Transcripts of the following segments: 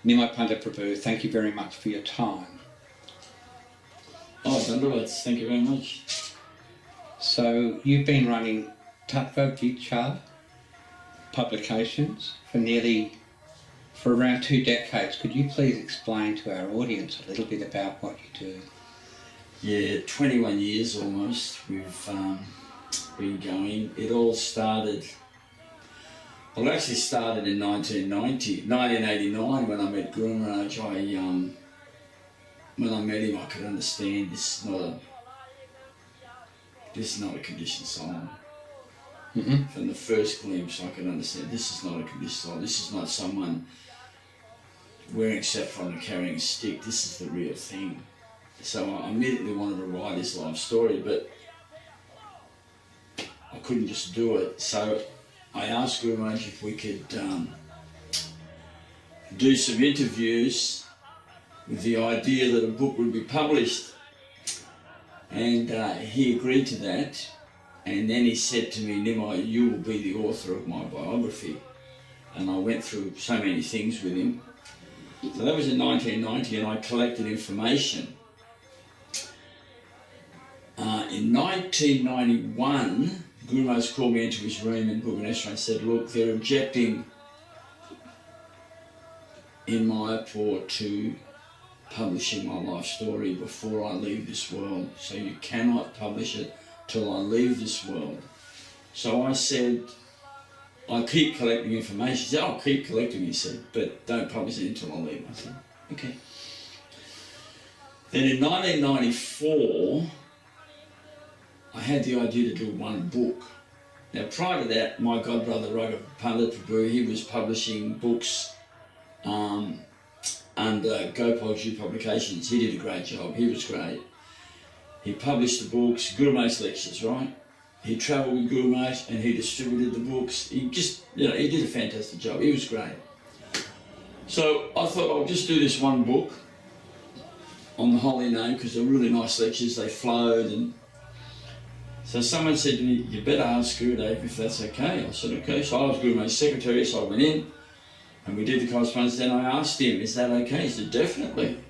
Nimai Pandit Prabhu, thank you very much for your time. Oh, Vrndavana, thank you very much. So you've been running Tattva Vicara Publications for around 2 decades. Could you please explain to our audience a little bit about what you do? Yeah, 21 years almost we've been going. It all started, well, it actually started in 1989 when I met Guru Maharaj. When I met him, I could understand this is not a conditioned soul. Mm-hmm. From the first glimpse, I could understand this is not a conditioned soul. This is not someone wearing saffron and carrying a stick. This is the real thing. So I immediately wanted to write his life story, but I couldn't just do it. So I asked Guru Maharaj if we could do some interviews with the idea that a book would be published. And he agreed to that. And then he said to me, Nimai, you will be the author of my biography. And I went through so many things with him. So that was in 1990, and I collected information. In 1991, Guru Maharaj called me into his room in Bhuvneshwar and said, look, they're objecting in Mayapura to publishing my life story before I leave this world. So you cannot publish it till I leave this world. So I said, I keep collecting information. He said, I'll keep collecting, he said, but don't publish it until I leave. I said, okay. Then in 1994, I had the idea to do one book. Now prior to that, my godbrother Raghav Pandit Prabhu, he was publishing books under Govinda Publications. He did a great job, he was great. He published the books, Guru Maharaj's lectures, right? He travelled with Guru Maharaj and he distributed the books. He just, he did a fantastic job, he was great. So I thought I'll just do this one book on the holy name because they're really nice lectures, they flowed. And so someone said to me, you better ask Gurudev if that's okay. I said, okay. So I was Guru Maharaj's secretary, so I went in and we did the correspondence. Then I asked him, is that okay? He said, definitely.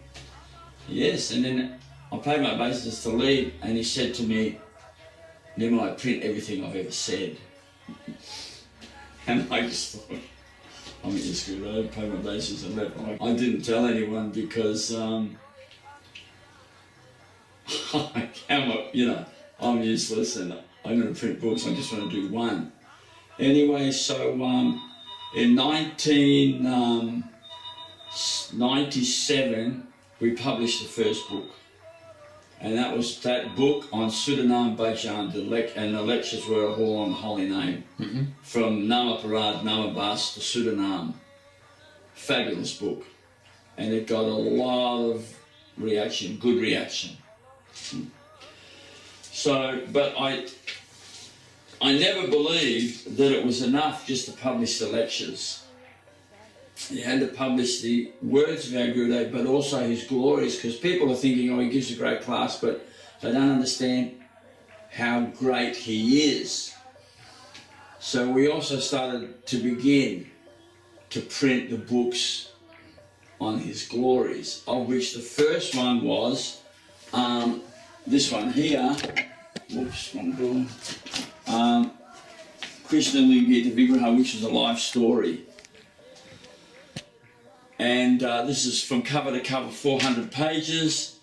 Yes, and then I paid my basis to leave and he said to me, Nimai, print everything I've ever said. And I just thought, I'm at your school, I paid my basis and left. I didn't tell anyone because I cannot, I'm useless and I'm going to print books, I just want to do one. Anyway, so in 1997, we published the first book. And that was that book on Sudanam Bhajan, and the lectures were all on the holy name. Mm-hmm. From Namaparad, Namabas to Sudanam. Fabulous book. And it got a lot of reaction, good reaction. So, but I never believed that it was enough just to publish the lectures. You had to publish the words of our Gurudev, but also his glories, because people are thinking, oh, he gives a great class, but they don't understand how great he is. So we also started to begin to print the books on his glories, of which the first one was this one here. Whoops, wrong door. Krsnalingita-vigraha, which is a life story. And this is from cover to cover, 400 pages,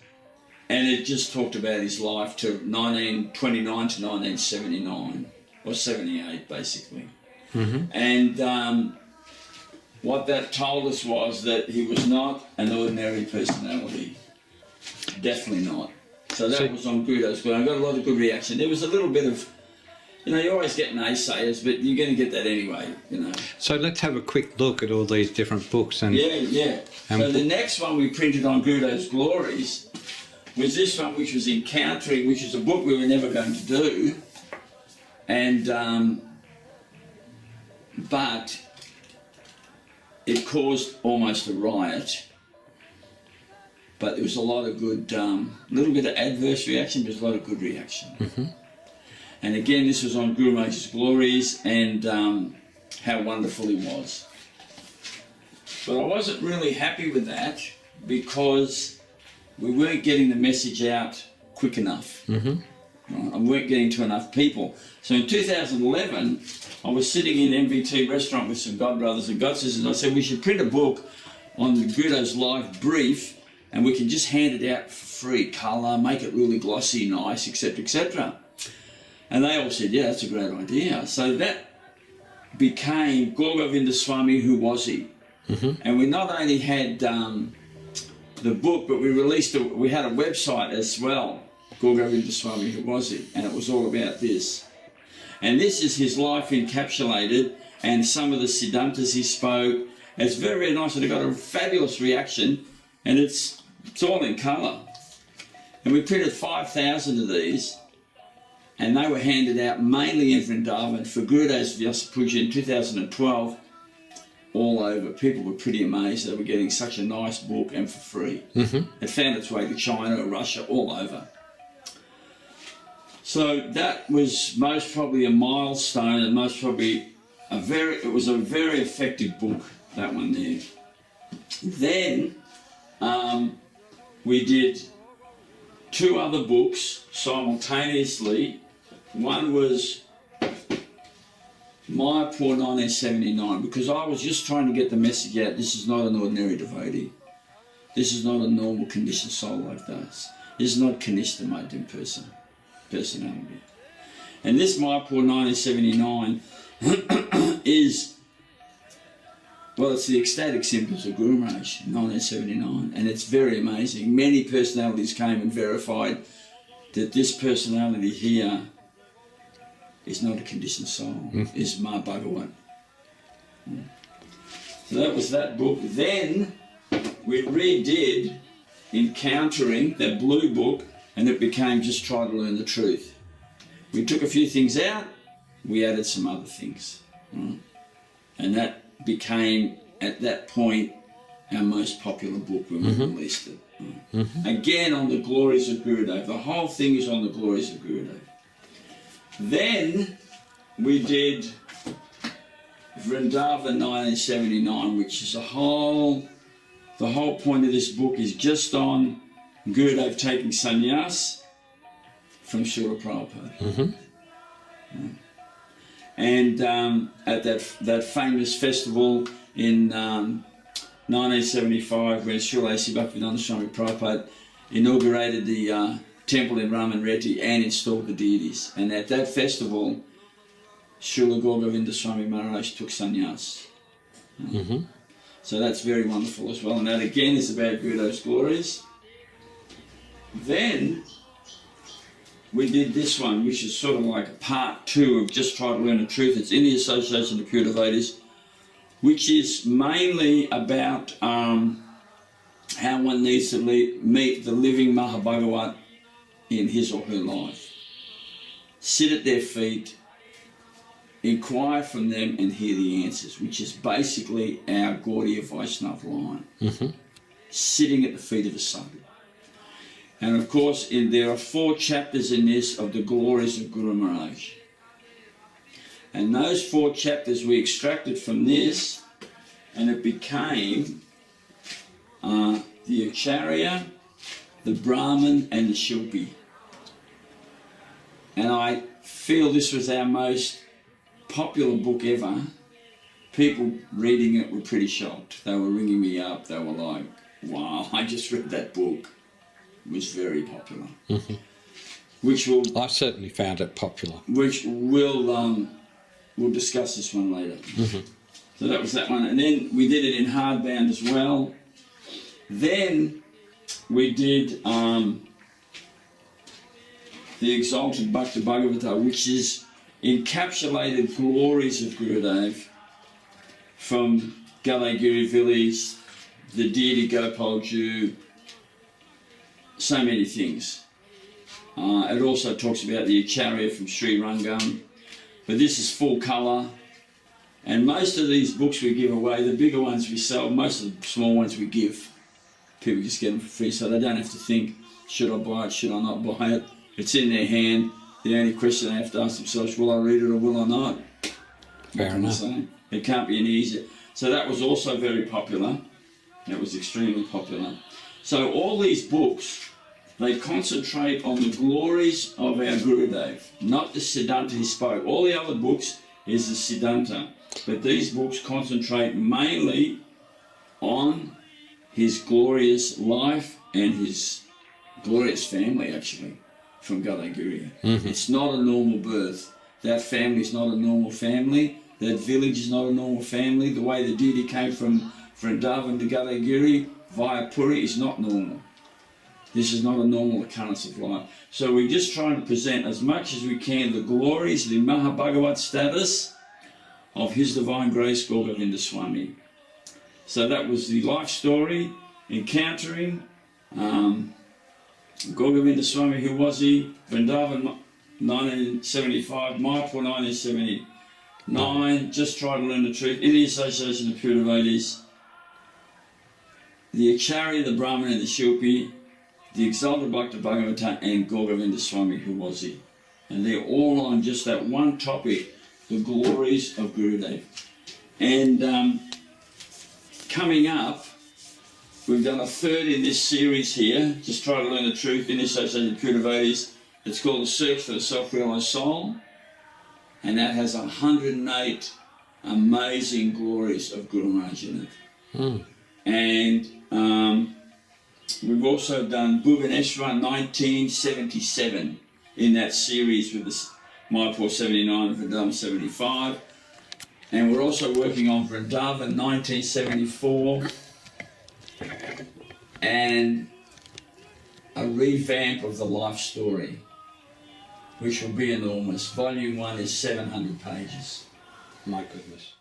and it just talked about his life to 1929 to 1979, or 78 basically. Mm-hmm. And what that told us was that he was not an ordinary personality, definitely not. So that was on Gurudev's good. I got a lot of good reaction. There was a little bit of, you always get naysayers, but you're going to get that anyway, So let's have a quick look at all these different books. And Yeah. So the next one we printed on Gurudev's glories was this one, which was Encountering, which is a book we were never going to do. And, but it caused almost a riot. But there was a lot of good, little bit of adverse reaction, but there's a lot of good reaction. Mm-hmm. And again, this was on Guru Maharaj's glories and how wonderful he was. But I wasn't really happy with that because we weren't getting the message out quick enough. Right? And weren't getting to enough people. So in 2011, I was sitting in MVT restaurant with some God brothers and God sisters, and I said we should print a book on the Guru's life brief, and we can just hand it out for free, colour, make it really glossy, nice, etc., etc. And they all said, yeah, that's a great idea. So that became Gour Govinda Swami, Who Was He? And we not only had the book, but we we had a website as well, Gour Govinda Swami, Who Was He? And it was all about this. And this is his life encapsulated, and some of the Siddhantas he spoke. It's very, very nice, and it got a fabulous reaction, and it's all in colour. And we printed 5,000 of these, and they were handed out mainly in Vrndavana for Gurudev's Vyasa Puja in 2012, all over. People were pretty amazed they were getting such a nice book and for free. It found its way to China, Russia, all over. So that was most probably a milestone, and most probably it was a very effective book, that one there. Then we did 2 other books simultaneously. One was Mayapura 1979, because I was just trying to get the message out. This is not an ordinary devotee. This is not a normal conditioned soul like us. This is not Kanishta Madhyam personality. And this Mayapura 1979 is, well, it's the ecstatic symptoms of Guru Maharaj, 1979, and it's very amazing. Many personalities came and verified that this personality here is not a conditioned soul, is Bhagavata. So that was that book. Then we redid Encountering, that blue book, and it became Just Try to Learn the Truth. We took a few things out, we added some other things. And that became, at that point, our most popular book when we released it. Again, on the glories of Gurudev. The whole thing is on the glories of Gurudev. Then we did Vrndavana 1979, which is the whole point of this book is just on Gurudev taking sannyas from Srila Prabhupada. And at that famous festival in 1975, when Srila A.C. Bhaktivedanta Swami Prabhupada inaugurated the temple in Ramanreddy and installed the deities. And at that festival, Srila Gour Govinda Swami Maharaj took sannyas. So that's very wonderful as well. And that again is about Gurudev's glories. Then we did this one, which is sort of like a part 2 of Just Try to Learn the Truth. It's in the Association of Pure Devotees, which is mainly about how one needs to meet the living Mahabhagavat in his or her life. Sit at their feet, inquire from them and hear the answers, which is basically our Gaudiya Vaisnava line. Sitting at the feet of a sadhu. And of course, there are 4 chapters in this of the glories of Guru Maharaj. And those 4 chapters we extracted from this, and it became the Acarya, the Brahman, and the Silpi. And I feel this was our most popular book ever. People reading it were pretty shocked. They were ringing me up. They were like, wow, I just read that book. It was very popular. Which I certainly found it popular. Which we'll discuss this one later. So that was that one. And then we did it in hardbound as well. Then we did the Exalted Bhakta Bhagavata, which is encapsulated glories of Gurudev from Galagiri village, the deity Gopal Jew, so many things. It also talks about the Acarya from Sri Rangam, but this is full colour. And most of these books we give away, the bigger ones we sell, most of the small ones we give. People just get them for free, so they don't have to think, should I buy it, should I not buy it? It's in their hand. The only question they have to ask themselves, will I read it or will I not? Fair enough. It can't be any easier. So that was also very popular. It was extremely popular. So all these books, they concentrate on the glories of our Gurudev, not the Siddhanta he spoke. All the other books is the Siddhanta, but these books concentrate mainly on his glorious life and his glorious family, actually, from Gadagiri. It's not a normal birth. That family is not a normal family. That village is not a normal family. The way the deity came from Vrndavana to Gadagiri via Puri is not normal. This is not a normal occurrence of life. So we're just trying to present as much as we can the glories, the Mahabhagavat status of His Divine Grace Gour Govinda Swami. So that was the life story, encountering Gour Govinda Swami. Who was he? Vrndavana 1975, Mayapura 1979, just try to learn the truth, in the association of pure devotees. The Acarya, the Brahmana and the Silpi, the Exalted Bhakta Bhagavata, and Gour Govinda Swami, who was he? And they're all on just that one topic, the glories of Gurudev. And coming up, we've done a third in this series here, just try to learn the truth in the association of pure devotees. It's called The Search for the Self-Realized Soul, and that has 108 amazing glories of Guru Maharaj in it. And we've also done Bhubaneswar 1977 in that series with the Mayapur 79 and Vrndavana 75. And we're also working on Vrndavana 1974 and a revamp of the life story, which will be enormous. Volume 1 is 700 pages. My goodness.